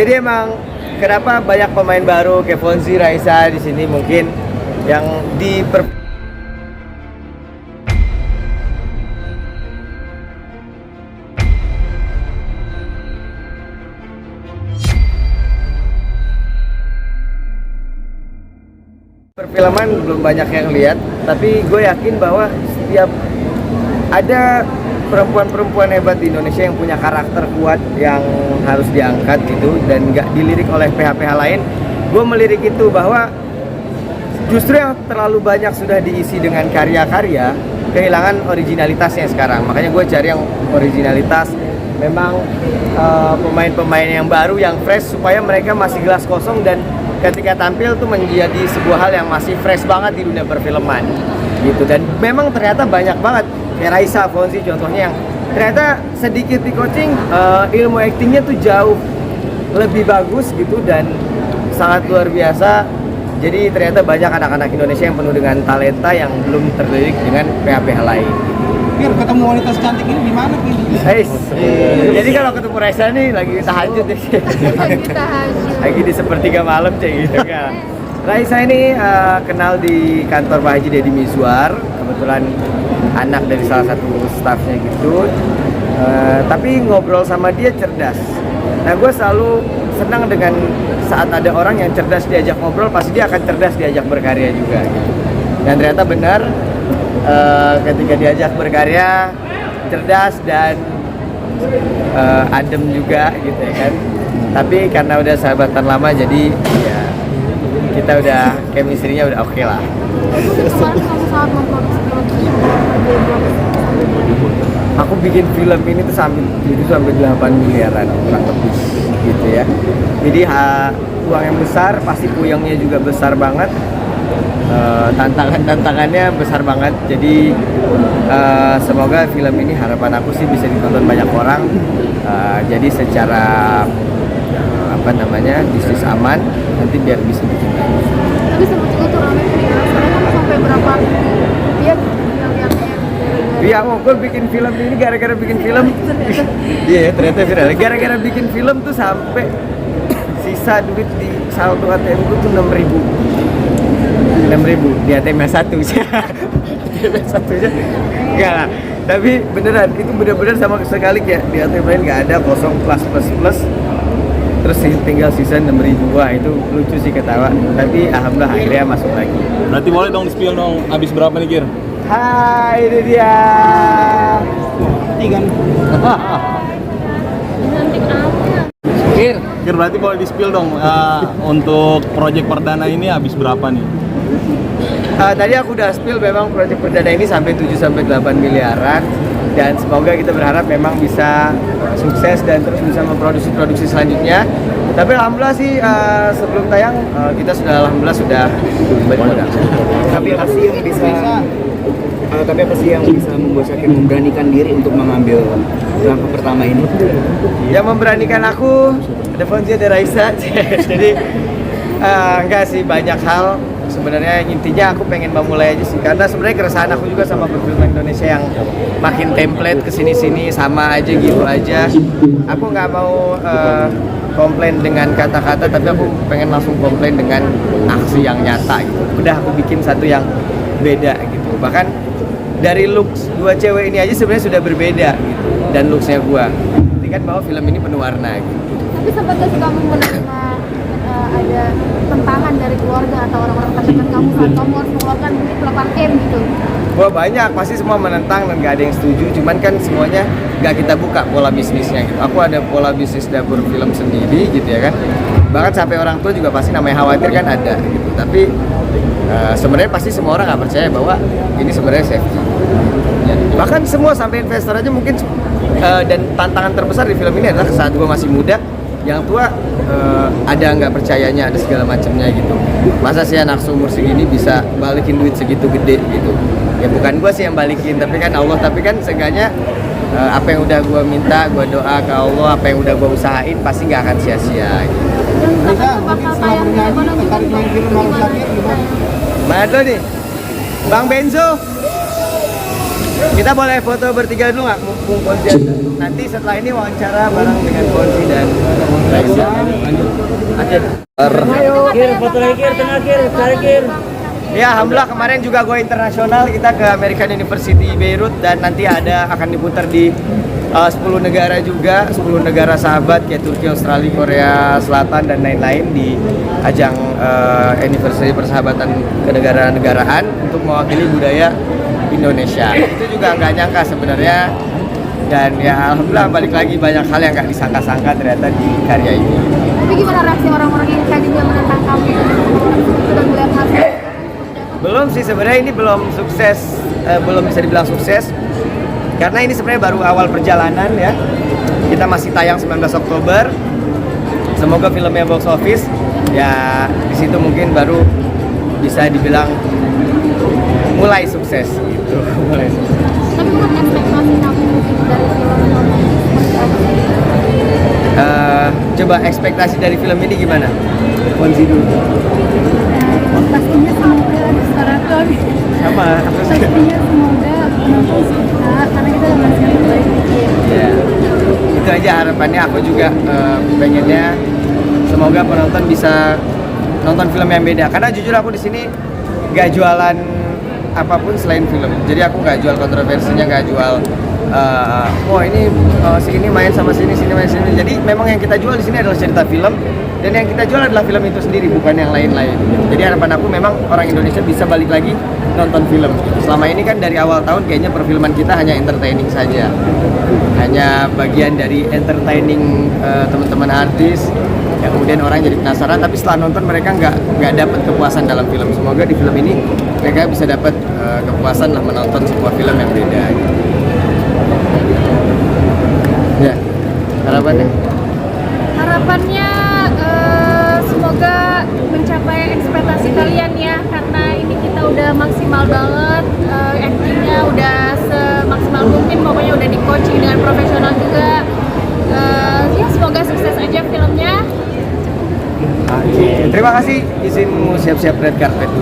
Jadi emang kenapa banyak pemain baru kayak Fonzi, Raisa di sini mungkin yang perfilman belum banyak yang lihat, tapi gue yakin bahwa setiap ada perempuan-perempuan hebat di Indonesia yang punya karakter kuat yang harus diangkat gitu dan nggak dilirik oleh PH-PH lain. Gue melirik itu bahwa justru yang terlalu banyak sudah diisi dengan karya-karya kehilangan originalitasnya sekarang. Makanya gue cari yang originalitas, memang pemain-pemain yang baru, yang fresh, supaya mereka masih gelas kosong dan ketika tampil tuh menjadi sebuah hal yang masih fresh banget di dunia perfilman gitu. Dan memang ternyata banyak banget kayak Raisa, Fonzi contohnya yang ternyata sedikit di coaching ilmu aktingnya tuh jauh lebih bagus gitu dan sangat luar biasa. Jadi ternyata banyak anak-anak Indonesia yang penuh dengan talenta yang belum terlirik dengan PH-PH lain. Pir, ketemu wanita secantik ini di mana Pir? Jadi kalau ketemu Raisa nih lagi tahajud deh. Lagi di sepertiga malam gitu kan. Raisa ini kenal di kantor Pak Haji Deddy Mizwar, kebetulan anak dari salah satu staffnya gitu. Tapi ngobrol sama dia cerdas. Nah, gue selalu senang dengan saat ada orang yang cerdas diajak ngobrol, pasti dia akan cerdas diajak berkarya juga gitu. Dan ternyata benar, ketika diajak berkarya, cerdas dan adem juga gitu ya kan. Tapi karena udah sahabatan lama, jadi ya kita udah chemistry-nya udah oke lah. Aku bikin film ini tuh sampai 8 miliaran kurang lebih gitu ya. Jadi uang yang besar, pasti puyengnya juga besar banget. Tantangannya besar banget. Jadi semoga film ini, harapan aku sih bisa ditonton banyak orang. Jadi secara bisnis aman, nanti biar bisa bikin lagi. Tapi sempat juga tuh rame sekarang sampai berapa dia lihatnya. Iya, gue bikin film ini gara-gara bikin film. Iya, ternyata viral. Gara-gara bikin film tuh sampai sisa duit di saldo ATM gue tuh 6.000 di ATM yang satu sih. ATM yang satu aja enggak lah. Tapi beneran, itu bener-bener sama sekali kayak di ATM lain nggak ada, kosong, plus. Terus tinggal sisa 6.000. Wah, itu lucu sih, ketawa. Tapi alhamdulillah akhirnya masuk lagi. Berarti boleh dong di-spill dong, habis berapa nih Kir? Hai, ini dia. Tiga nih. Kir, berarti boleh di-spill dong untuk proyek perdana ini habis berapa nih? Tadi aku udah spill, memang proyek perdana ini sampai 7-8 miliaran. Dan semoga kita berharap memang bisa sukses dan terus bisa memproduksi selanjutnya. Tapi alhamdulillah sih sebelum tayang kita sudah bermodal. Tapi apa sih yang bisa memberanikan diri untuk mengambil langkah pertama ini? Yang memberanikan aku ada Fonzi, ada Raisa. Jadi enggak sih, banyak hal. Sebenarnya intinya aku pengen memulai aja sih, karena sebenarnya keresahan aku juga sama perfilman Indonesia yang makin template kesini-sini sama aja gitu aja. Aku nggak mau komplain dengan kata-kata, tapi aku pengen langsung komplain dengan aksi yang nyata gitu. Udah aku bikin satu yang beda gitu. Bahkan dari looks dua cewek ini aja sebenarnya sudah berbeda gitu, dan looksnya gua. Berarti kan bahwa film ini penuh warna gitu. Tapi sempat gak sih kamu menerima ada tentangan dari keluarga atau orang-orang terdekat kamu saat kamu harus mengeluarkan duit 8M gitu? Wah, banyak, pasti semua menentang dan gak ada yang setuju. Cuman kan semuanya gak kita buka pola bisnisnya gitu. Aku ada pola bisnis dapur film sendiri gitu ya kan. Bahkan sampai orang tua juga pasti namanya khawatir kan ada gitu. Tapi sebenarnya pasti semua orang gak percaya bahwa ini sebenarnya safety. Bahkan semua sampai investor aja mungkin. Dan tantangan terbesar di film ini adalah saat gue masih muda, yang tua ada nggak percayanya, ada segala macamnya gitu. Masa sih anak seumur segini bisa balikin duit segitu gede gitu? Ya bukan gue sih yang balikin, tapi kan Allah. Tapi kan seenggaknya apa yang udah gue minta, gue doa ke Allah, apa yang udah gue usahain pasti nggak akan sia-sia gitu. Raisa, mungkin setelah bernyanyi tertarik main film Malu Sakit gimana? Mana nih? Bang Benzo, kita boleh foto bertiga dulu nggak? Mumpung Fonzi ada. Nanti setelah ini wawancara bareng dengan Fonzi dan Raisa. Ya, alhamdulillah kemarin juga gue internasional, kita ke American University Beirut dan nanti akan diputar di 10 negara juga, 10 negara sahabat kayak Turki, Australia, Korea Selatan dan lain-lain di ajang anniversary persahabatan kenegaraan-negaraan untuk mewakili budaya Indonesia. Itu juga nggak nyangka sebenarnya, dan ya alhamdulillah balik lagi banyak hal yang nggak disangka-sangka ternyata di karya ini. Tapi gimana reaksi orang-orang yang tadinya menentang kamu sudah melihat hasil? Belum sih sebenarnya, ini belum sukses, belum bisa dibilang sukses karena ini sebenarnya baru awal perjalanan ya. Kita masih tayang 19 Oktober. Semoga filmnya box office ya, di situ mungkin baru bisa dibilang mulai sukses gitu. Mulai sukses. Tapi menurut ekspektasi kamu dari film ini seperti apa? Coba ekspektasi dari film ini gimana? Fonzi dulu. Pastinya semoga diserahkan. Sama, aku sih. Pastinya semoga penonton suka karena kita udah masih baik. Ya, itu aja harapannya. Aku juga pengennya semoga penonton bisa nonton film yang beda. Karena jujur aku di sini gak jualan apapun selain film. Jadi aku gak jual kontroversinya, gak jual si ini main sama sini main sini. Jadi memang yang kita jual di sini adalah cerita film, dan yang kita jual adalah film itu sendiri, bukan yang lain-lain. Jadi harapan aku memang orang Indonesia bisa balik lagi nonton film. Selama ini kan dari awal tahun kayaknya perfilman kita hanya entertaining saja, hanya bagian dari entertaining teman-teman artis. Ya, kemudian orang jadi penasaran, tapi setelah nonton mereka nggak dapat kepuasan dalam film. Semoga di film ini mereka bisa dapat kepuasan lah menonton sebuah film yang beda. Ya, harapannya? Harapannya semoga mencapai ekspektasi kalian ya, karena ini kita udah maksimal banget, actingnya udah semaksimal mungkin, pokoknya udah di coaching dengan profesional juga. Ya semoga sukses aja filmnya. Oke, terima kasih, izinmu siap-siap red carpet.